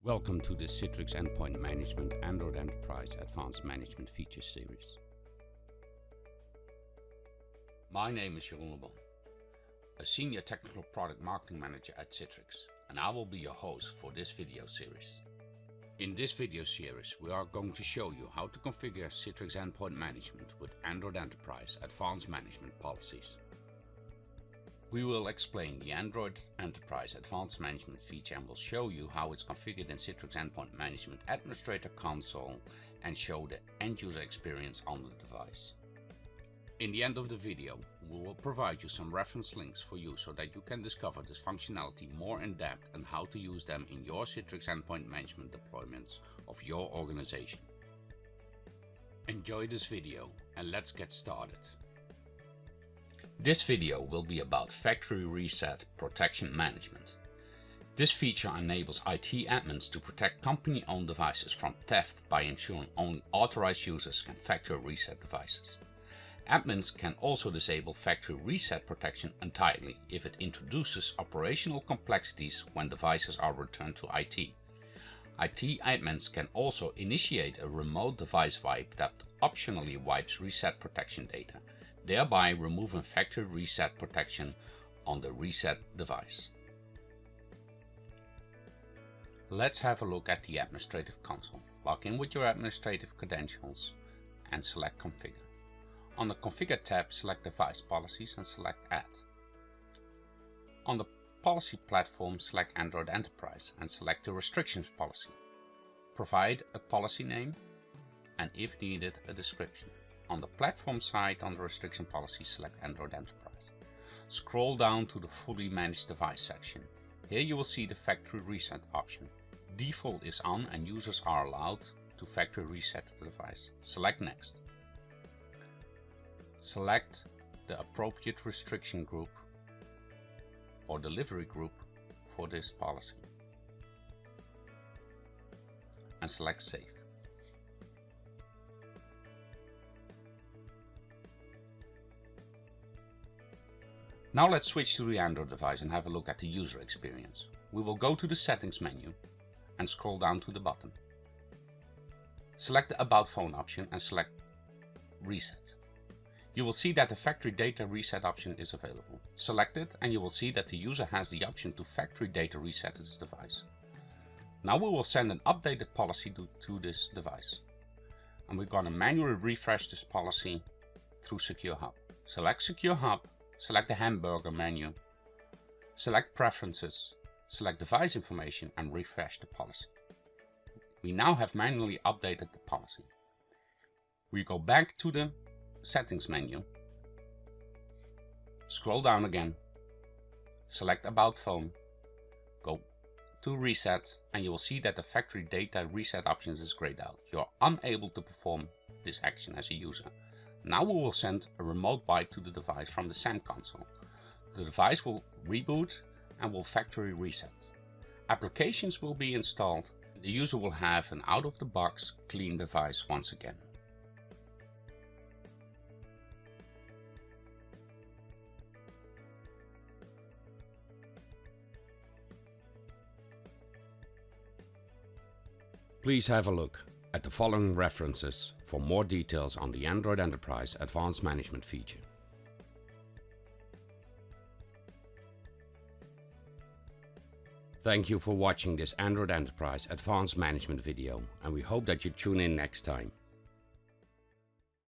Welcome to the Citrix Endpoint Management Android Enterprise Advanced Management Features series. My name is Jeroen Lebon, a Senior Technical Product Marketing Manager at Citrix, and I will be your host for this video series. In this video series, we are going to show you how to configure Citrix Endpoint Management with Android Enterprise Advanced Management Policies. We will explain the Android Enterprise Advanced Management feature and will show you how it's configured in Citrix Endpoint Management Administrator Console and show the end-user experience on the device. In the end of the video, we will provide you some reference links for you so that you can discover this functionality more in depth and how to use them in your Citrix Endpoint Management deployments of your organization. Enjoy this video and let's get started. This video will be about Factory Reset Protection Management. This feature enables IT admins to protect company-owned devices from theft by ensuring only authorized users can factory reset devices. Admins can also disable factory reset protection entirely if it introduces operational complexities when devices are returned to IT. IT admins can also initiate a remote device wipe that optionally wipes reset protection data, thereby removing factory reset protection on the reset device. Let's have a look at the administrative console. Log in with your administrative credentials and select Configure. On the Configure tab, select Device Policies and select Add. On the Policy platform, select Android Enterprise and select the Restrictions policy. Provide a policy name and, if needed, a description. On the platform side, on the restriction policy, select Android Enterprise. Scroll down to the Fully Managed Device section. Here you will see the Factory Reset option. Default is on and users are allowed to factory reset the device. Select Next. Select the appropriate restriction group or delivery group for this policy. And select Save. Now let's switch to the Android device and have a look at the user experience. We will go to the Settings menu and scroll down to the bottom. Select the About Phone option and select Reset. You will see that the Factory Data Reset option is available. Select it and you will see that the user has the option to factory data reset this device. Now we will send an updated policy to this device. And we're going to manually refresh this policy through Secure Hub. Select Secure Hub. Select the hamburger menu, select Preferences, select Device Information and refresh the policy. We now have manually updated the policy. We go back to the Settings menu, scroll down again, select About Phone, go to Reset and you will see that the Factory Data Reset options is grayed out. You are unable to perform this action as a user. Now we will send a remote wipe to the device from the Send console. The device will reboot and will factory reset. Applications will be installed. The user will have an out-of-the-box clean device once again. Please have a look at the following references for more details on the Android Enterprise Advanced Management feature. Thank you for watching this Android Enterprise Advanced Management video, and we hope that you tune in next time.